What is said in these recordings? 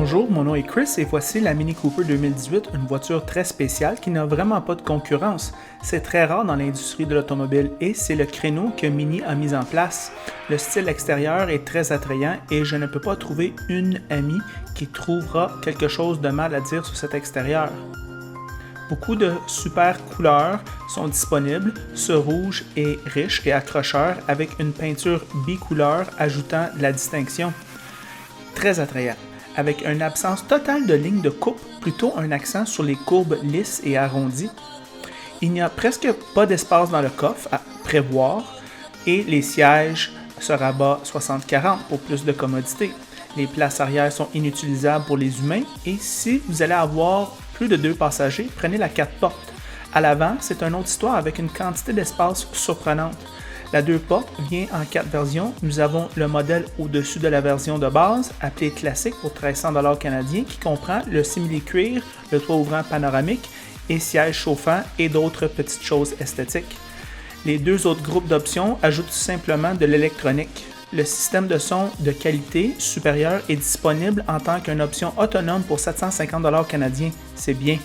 Bonjour, mon nom est Chris et voici la Mini Cooper 2018, une voiture très spéciale qui n'a vraiment pas de concurrence. C'est très rare dans l'industrie de l'automobile et c'est le créneau que Mini a mis en place. Le style extérieur est très attrayant et je ne peux pas trouver une amie qui trouvera quelque chose de mal à dire sur cet extérieur. Beaucoup de super couleurs sont disponibles. Ce rouge est riche et accrocheur avec une peinture bicouleur ajoutant de la distinction. Très attrayant. Avec une absence totale de lignes de coupe, plutôt un accent sur les courbes lisses et arrondies. Il n'y a presque pas d'espace dans le coffre à prévoir et les sièges se rabattent 60-40 pour plus de commodité. Les places arrière sont inutilisables pour les humains et si vous allez avoir plus de 2 passagers, prenez la 4 portes. À l'avant, c'est une autre histoire avec une quantité d'espace surprenante. La 2 portes vient en 4 versions. Nous avons le modèle au-dessus de la version de base, appelé classique pour 1300 $ canadiens, qui comprend le simili-cuir, le toit ouvrant panoramique et sièges chauffants et d'autres petites choses esthétiques. Les 2 autres groupes d'options ajoutent simplement de l'électronique. Le système de son de qualité supérieure est disponible en tant qu'une option autonome pour 750 $ canadiens. C'est bien.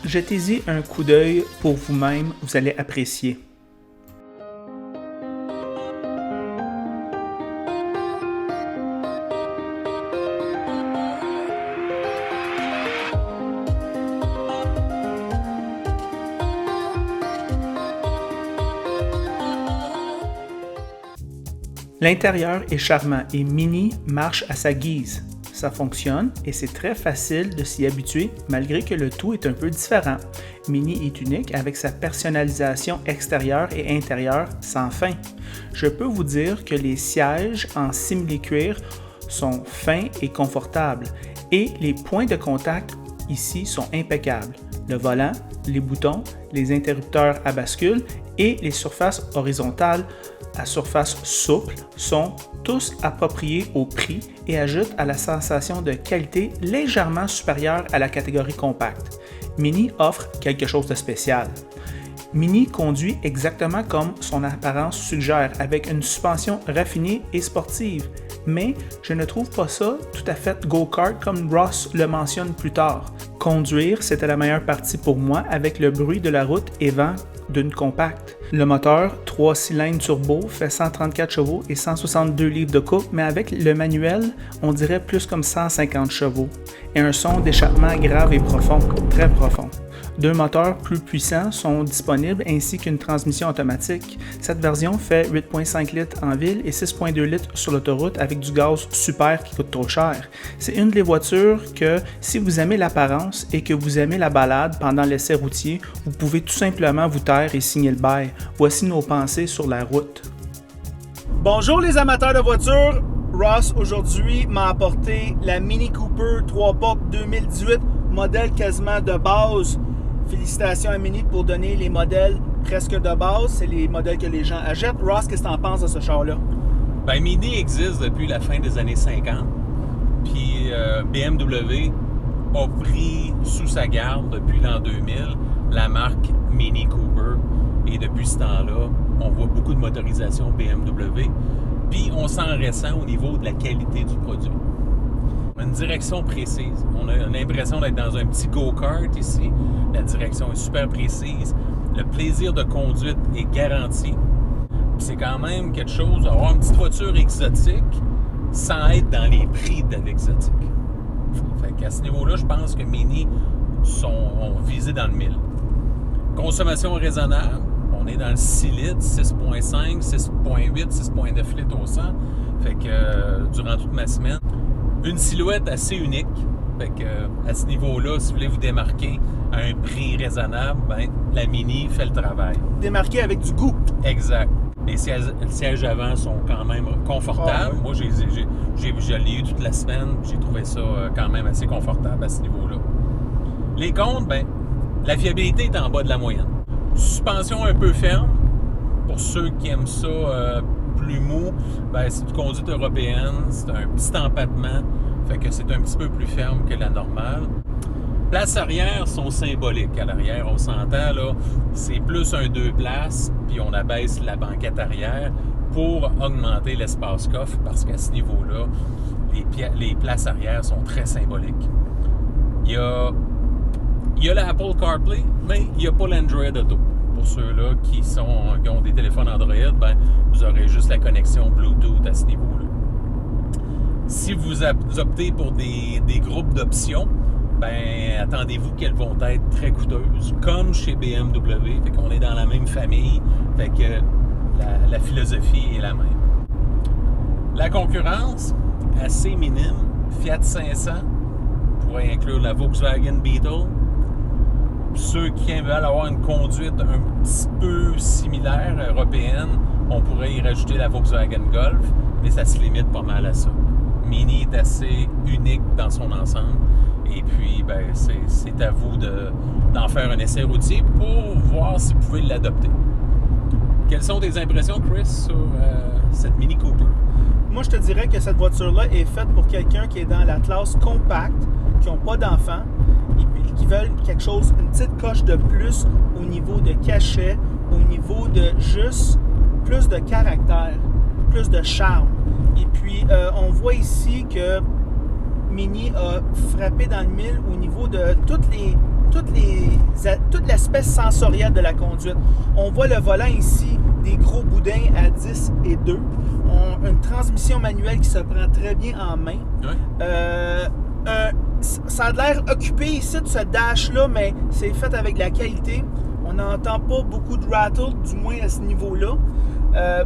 Jetez-y un coup d'œil pour vous-même, vous allez apprécier. L'intérieur est charmant et Mini marche à sa guise. Ça fonctionne et c'est très facile de s'y habituer malgré que le tout est un peu différent. Mini est unique avec sa personnalisation extérieure et intérieure sans fin. Je peux vous dire que les sièges en simili-cuir sont fins et confortables et les points de contact ici sont impeccables. Le volant, les boutons, les interrupteurs à bascule et les surfaces horizontales à surface souple sont tous appropriés au prix et ajoutent à la sensation de qualité légèrement supérieure à la catégorie compacte. Mini offre quelque chose de spécial. Mini conduit exactement comme son apparence suggère, avec une suspension raffinée et sportive, mais je ne trouve pas ça tout à fait go-kart comme Ross le mentionne plus tard. Conduire, c'était la meilleure partie pour moi avec le bruit de la route et vent d'une compacte. Le moteur 3 cylindres turbo fait 134 chevaux et 162 livres de couple, mais avec le manuel, on dirait plus comme 150 chevaux. Et un son d'échappement grave et profond, très profond. 2 moteurs plus puissants sont disponibles ainsi qu'une transmission automatique. Cette version fait 8,5 litres en ville et 6,2 litres sur l'autoroute avec du gaz super qui coûte trop cher. C'est une des voitures que, si vous aimez l'apparence et que vous aimez la balade pendant l'essai routier, vous pouvez tout simplement vous taire et signer le bail. Voici nos pensées sur la route. Bonjour les amateurs de voitures! Ross aujourd'hui m'a apporté la Mini Cooper 3 portes 2018, modèle quasiment de base. Félicitations à Mini pour donner les modèles presque de base. C'est les modèles que les gens achètent. Ross, qu'est-ce que tu en penses de ce char-là? Ben, Mini existe depuis la fin des années 50. Puis BMW a pris sous sa garde depuis l'an 2000 la marque Mini Cooper. Et depuis ce temps-là, on voit beaucoup de motorisation BMW. Puis on sent récent au niveau de la qualité du produit. On a une direction précise. On a l'impression d'être dans un petit go-kart ici. La direction est super précise. Le plaisir de conduite est garanti. Puis c'est quand même quelque chose d'avoir une petite voiture exotique sans être dans les prix de l'exotique. Fait qu'à ce niveau-là, je pense que Mini ont visé dans le 1000. Consommation raisonnable. On est dans le 6 litres, 6.5, 6.8, 6.9 litres au 100. Fait que durant toute ma semaine, une silhouette assez unique. Fait que à ce niveau-là, si vous voulez vous démarquer à un prix raisonnable, ben, la Mini fait le travail. Démarqué avec du goût. Exact. Les sièges avant sont quand même confortables. Oh, oui. Moi, je l'ai eu toute la semaine. J'ai trouvé ça quand même assez confortable à ce niveau-là. Les comptes, ben, la fiabilité est en bas de la moyenne. Suspension un peu ferme. Pour ceux qui aiment ça plus mou, ben, c'est une conduite européenne. C'est un petit empattement. Fait que c'est un petit peu plus ferme que la normale. Places arrière sont symboliques. À l'arrière, on s'entend, là, c'est plus un 2 places, puis on abaisse la banquette arrière pour augmenter l'espace coffre, parce qu'à ce niveau-là, les places arrière sont très symboliques. Il y a l'Apple CarPlay, mais il n'y a pas l'Android Auto. Pour ceux-là qui ont des téléphones Android, ben, vous aurez juste la connexion Bluetooth à ce niveau-là. Si vous optez pour des groupes d'options, ben, attendez-vous qu'elles vont être très coûteuses, comme chez BMW. Fait qu'on est dans la même famille, fait que la philosophie est la même. La concurrence, assez minime. Fiat 500 pourrait inclure la Volkswagen Beetle. Ceux qui veulent avoir une conduite un petit peu similaire, européenne, on pourrait y rajouter la Volkswagen Golf, mais ça se limite pas mal à ça. Mini est assez unique dans son ensemble. Et puis, ben, c'est à vous d'en faire un essai routier pour voir si vous pouvez l'adopter. Quelles sont tes impressions, Chris, sur cette Mini Cooper? Moi, je te dirais que cette voiture-là est faite pour quelqu'un qui est dans la classe compacte, qui n'ont pas d'enfants, et qui veulent quelque chose, une petite coche de plus au niveau de cachet, au niveau de juste plus de caractère, plus de charme. Et puis, on voit ici que Mini a frappé dans le mille au niveau de toute l'aspect sensoriel de la conduite. On voit le volant ici, des gros boudins à 10 et 2. Une transmission manuelle qui se prend très bien en main. Oui. Ça a l'air occupé ici de ce dash-là, mais c'est fait avec de la qualité. On n'entend pas beaucoup de rattle, du moins à ce niveau-là.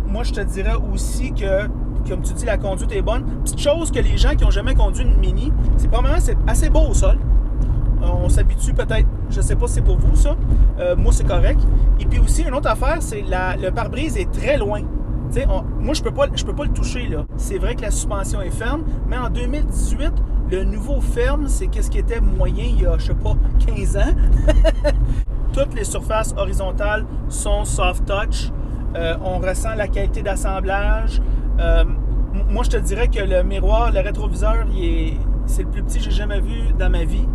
Moi, je te dirais aussi que, comme tu dis, la conduite est bonne. Petite chose que les gens qui n'ont jamais conduit une Mini, c'est assez beau au sol. On s'habitue peut-être, je ne sais pas si c'est pour vous ça. Moi, c'est correct. Et puis aussi, une autre affaire, c'est le pare-brise est très loin. Moi, je peux pas le toucher, là. C'est vrai que la suspension est ferme, mais en 2018, le nouveau ferme, c'est qu'est-ce qui était moyen il y a, je sais pas, 15 ans. Toutes les surfaces horizontales sont soft touch. On ressent la qualité d'assemblage. Moi, je te dirais que le miroir, le rétroviseur, c'est le plus petit que j'ai jamais vu dans ma vie.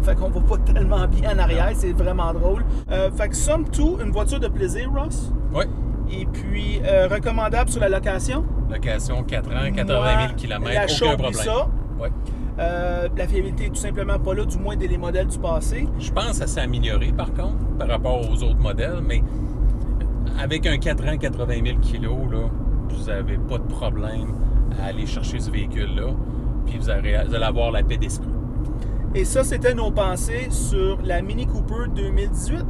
Fait qu'on voit pas tellement bien en arrière, c'est vraiment drôle. Fait que somme toute, une voiture de plaisir, Ross. Oui. Et puis, recommandable sur la location. Location 4 ans, 80 000 km, aucun problème. Ça. Ouais. La fiabilité est tout simplement pas là, du moins des modèles du passé. Je pense que ça s'est amélioré, par contre, par rapport aux autres modèles, mais avec un 4 ans, 80 000 kg, là, vous n'avez pas de problème à aller chercher ce véhicule-là, puis vous allez avoir la paix d'esprit. Et ça, c'était nos pensées sur la Mini Cooper 2018.